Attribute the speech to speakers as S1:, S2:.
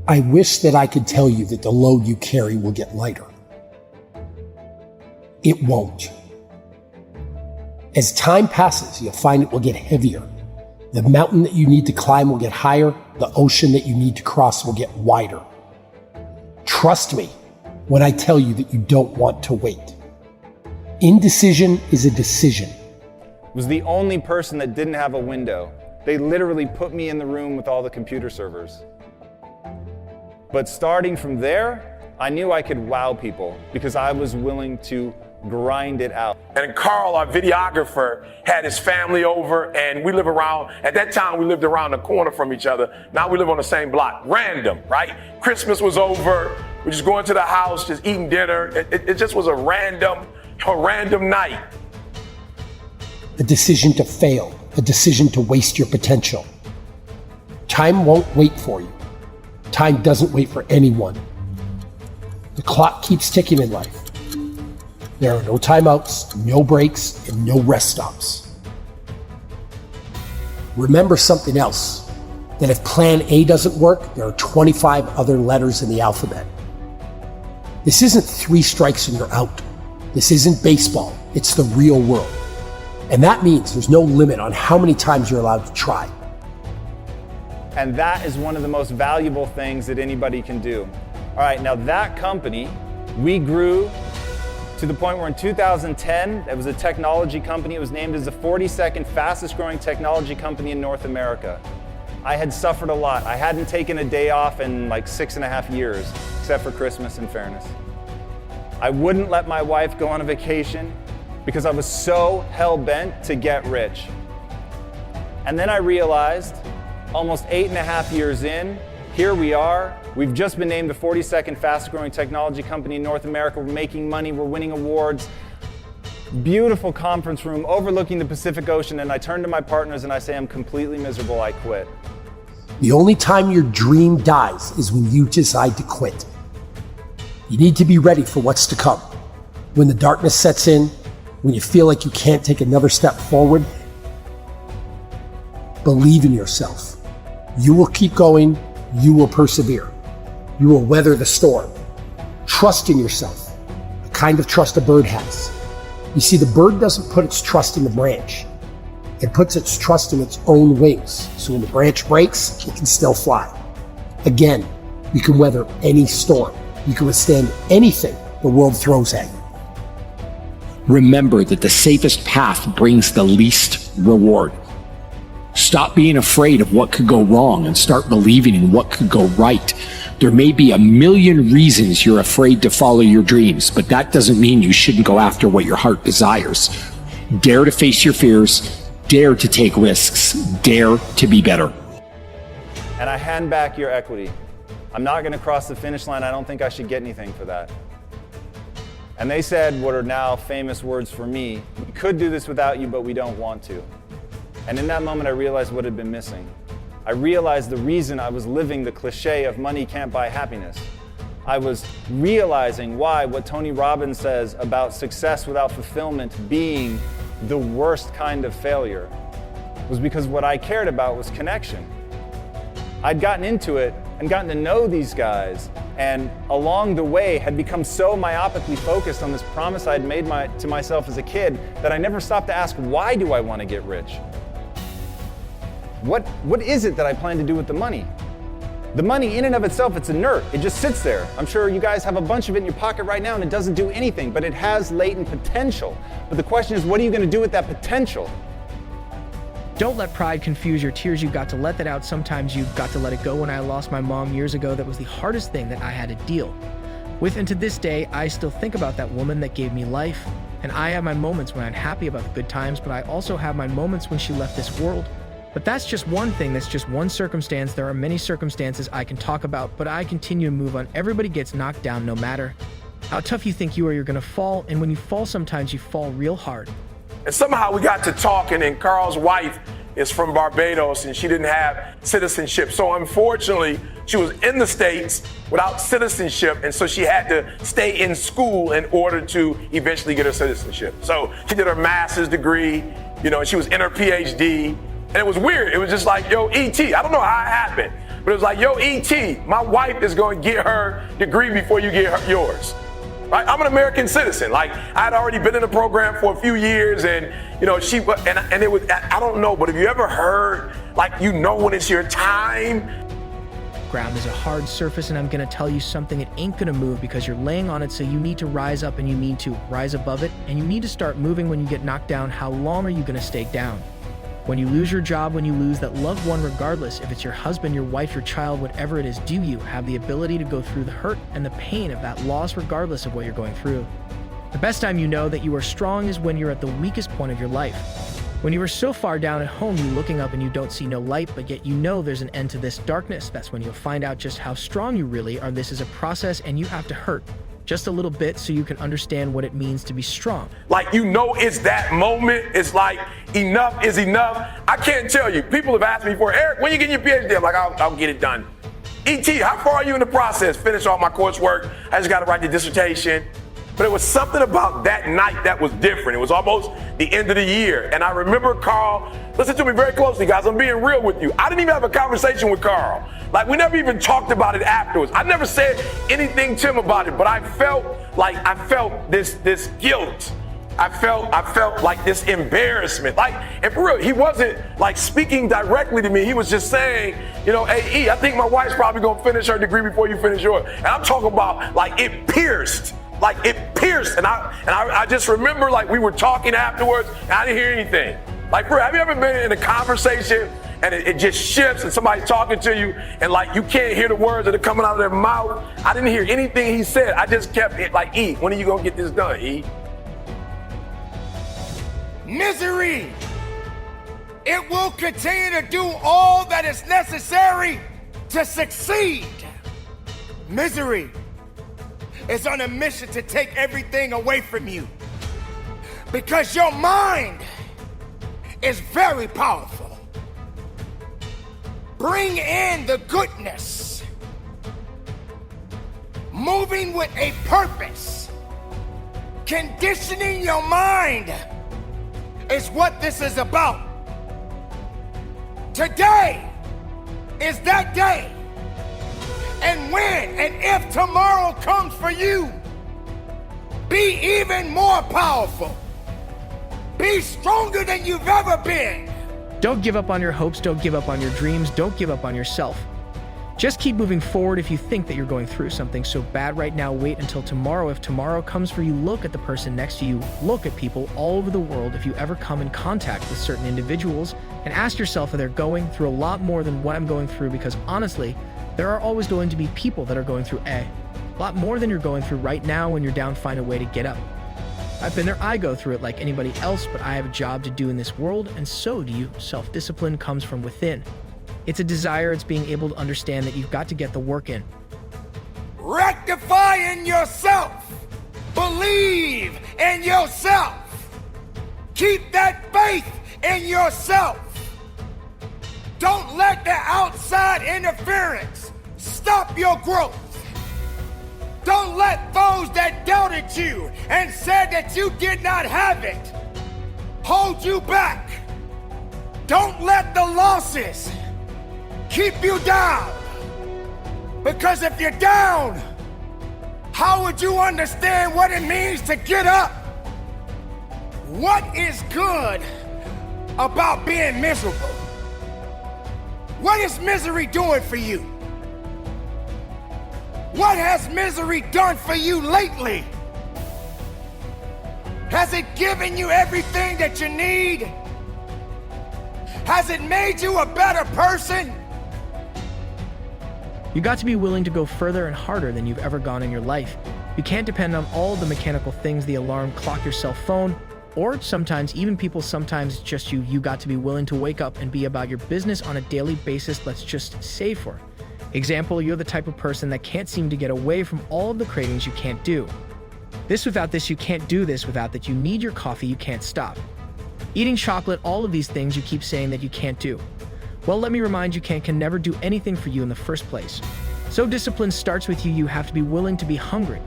S1: I wish that I could tell you that the load you carry will get lighter. It won't. As time passes, you'll find it will get heavier. The mountain that you need to climb will get higher. The ocean that you need to cross will get wider. Trust me when I tell you that you don't want to wait. Indecision is a decision.
S2: Was the only person that didn't have a window. They literally put me in the room with all the computer servers. But starting from there, I knew I could wow people because I was willing to grind it out.
S3: And Carl, our videographer, had his family over, and we live around, at that time we lived around the corner from each other. Now we live on the same block. Random, right? Christmas was over, we're just going to the house, just eating dinner. It just was a random night.
S1: A decision to fail, a decision to waste your potential. Time won't wait for you. Time doesn't wait for anyone. The clock keeps ticking in life. There are no timeouts, no breaks, and no rest stops. Remember something else, that if plan A doesn't work, there are 25 other letters in the alphabet. This isn't 3 strikes and you're out. This isn't baseball, it's the real world. And that means there's no limit on how many times you're allowed to try.
S2: And that is one of the most valuable things that anybody can do. All right, now that company, we grew to the point where in 2010, it was a technology company. It was named as the 42nd fastest growing technology company in North America. I had suffered a lot. I hadn't taken a day off in like 6.5 years, except for Christmas, in fairness. I wouldn't let my wife go on a vacation because I was so hell-bent to get rich. And then I realized, almost 8.5 years in, here we are. We've just been named the 42nd fastest growing technology company in North America. We're making money, we're winning awards. Beautiful conference room overlooking the Pacific Ocean, and I turn to my partners and I say, I'm completely miserable, I quit.
S1: The only time your dream dies is when you decide to quit. You need to be ready for what's to come. When the darkness sets in, when you feel like you can't take another step forward, believe in yourself. You will keep going, you will persevere. You will weather the storm. Trust in yourself, the kind of trust a bird has. You see, the bird doesn't put its trust in the branch. It puts its trust in its own wings. So when the branch breaks, it can still fly. Again, you can weather any storm. You can withstand anything the world throws at you.
S4: Remember that the safest path brings the least reward. Stop being afraid of what could go wrong and start believing in what could go right. There may be a million reasons you're afraid to follow your dreams, but that doesn't mean you shouldn't go after what your heart desires. Dare to face your fears, dare to take risks, dare to be better.
S2: And I hand back your equity. I'm not going to cross the finish line. I don't think I should get anything for that. And they said what are now famous words for me, we could do this without you, but we don't want to. And in that moment, I realized what had been missing. I realized the reason I was living the cliche of money can't buy happiness. I was realizing why what Tony Robbins says about success without fulfillment being the worst kind of failure was because what I cared about was connection. I'd gotten into it and gotten to know these guys, and along the way had become so myopically focused on this promise I'd made to myself as a kid that I never stopped to ask, why do I want to get rich? What is it that I plan to do with the money? The money in and of itself, it's inert. It just sits there. I'm sure you guys have a bunch of it in your pocket right now and it doesn't do anything, but it has latent potential. But the question is, what are you going to do with that potential?
S5: Don't let pride confuse your tears. You've got to let that out. Sometimes you've got to let it go. When I lost my mom years ago, that was the hardest thing that I had to deal with. And to this day, I still think about that woman that gave me life. And I have my moments when I'm happy about the good times, but I also have my moments when she left this world. But that's just one thing. That's just one circumstance. There are many circumstances I can talk about, but I continue to move on. Everybody gets knocked down no matter how tough you think you are, you're going to fall. And when you fall, sometimes you fall real hard.
S3: And somehow we got to talking, and Carl's wife is from Barbados and she didn't have citizenship. So unfortunately, she was in the States without citizenship, and so she had to stay in school in order to eventually get her citizenship. So she did her master's degree, and she was in her PhD. And it was weird. It was just like, yo, E.T., I don't know how it happened, But it was like, yo, E.T., my wife is going to get her degree before you get yours. Right? I'm an American citizen. Like, I had already been in the program for a few years, and you know, and it was, I don't know, but have you ever heard, like, you know when it's your time?
S5: Ground is a hard surface, and I'm gonna tell you something, it ain't gonna move because you're laying on it, so you need to rise up, and you need to rise above it, and you need to start moving when you get knocked down. How long are you gonna stay down? When you lose your job, when you lose that loved one, regardless if it's your husband, your wife, your child, whatever it is, do you have the ability to go through the hurt and the pain of that loss regardless of what you're going through? The best time you know that you are strong is when you're at the weakest point of your life. When you are so far down at home, you're looking up and you don't see no light, but yet you know there's an end to this darkness. That's when you'll find out just how strong you really are. This is a process, and you have to hurt just a little bit so you can understand what it means to be strong.
S3: Like, you know, it's that moment. It's like, enough is enough. I can't tell you. People have asked me before, Eric, when you get your PhD? I'm like, I'll get it done. E.T., how far are you in the process? Finish all my coursework. I just got to write the dissertation. But it was something about that night that was different. It was almost the end of the year. And I remember Carl, listen to me very closely, guys. I'm being real with you. I didn't even have a conversation with Carl. Like, we never even talked about it afterwards. I never said anything to him about it, but I felt this guilt. I felt like this embarrassment. Like, and for real, he wasn't like speaking directly to me. He was just saying, you know, hey, E, I think my wife's probably gonna finish her degree before you finish yours. And I'm talking about, like, it pierced. Like, it pierced. And I just remember, like, we were talking afterwards and I didn't hear anything. Like, bro, have you ever been in a conversation and it just shifts and somebody's talking to you and, like, you can't hear the words that are coming out of their mouth? I didn't hear anything he said. I just kept it like, E, when are you gonna get this done, E?
S6: Misery, it will continue to do all that is necessary to succeed. Misery is on a mission to take everything away from you because your mind is very powerful. Bring in the goodness, moving with a purpose, conditioning your mind is what this is about. Today is that day. And when and if tomorrow comes for you, be even more powerful. Be stronger than you've ever been.
S5: Don't give up on your hopes. Don't give up on your dreams. Don't give up on yourself. Just keep moving forward. If you think that you're going through something so bad right now, wait until tomorrow. If tomorrow comes for you, look at the person next to you. Look at people all over the world. If you ever come in contact with certain individuals, and ask yourself if they're going through a lot more than what I'm going through, because honestly, there are always going to be people that are going through a lot more than you're going through right now. When you're down, find a way to get up. I've been there. I go through it like anybody else, but I have a job to do in this world, and so do you. Self-discipline comes from within. It's a desire. It's being able to understand that you've got to get the work in.
S6: Rectify in yourself. Believe in yourself. Keep that faith in yourself. Don't let the outside interference stop your growth. Don't let those that doubted you and said that you did not have it hold you back. Don't let the losses keep you down. Because if you're down, how would you understand what it means to get up? What is good about being miserable? What is misery doing for you? What has misery done for you lately? Has it given you everything that you need? Has it made you a better person?
S5: You got to be willing to go further and harder than you've ever gone in your life. You can't depend on all the mechanical things, the alarm clock, your cell phone, or sometimes even people, sometimes just you. You got to be willing to wake up and be about your business on a daily basis. Let's just say for example, you're the type of person that can't seem to get away from all of the cravings you can't do. This without this, you can't do this without that. You need your coffee, you can't stop. Eating chocolate, all of these things you keep saying that you can't do. Well, let me remind you, can never do anything for you in the first place. So discipline starts with you. You have to be willing to be hungry.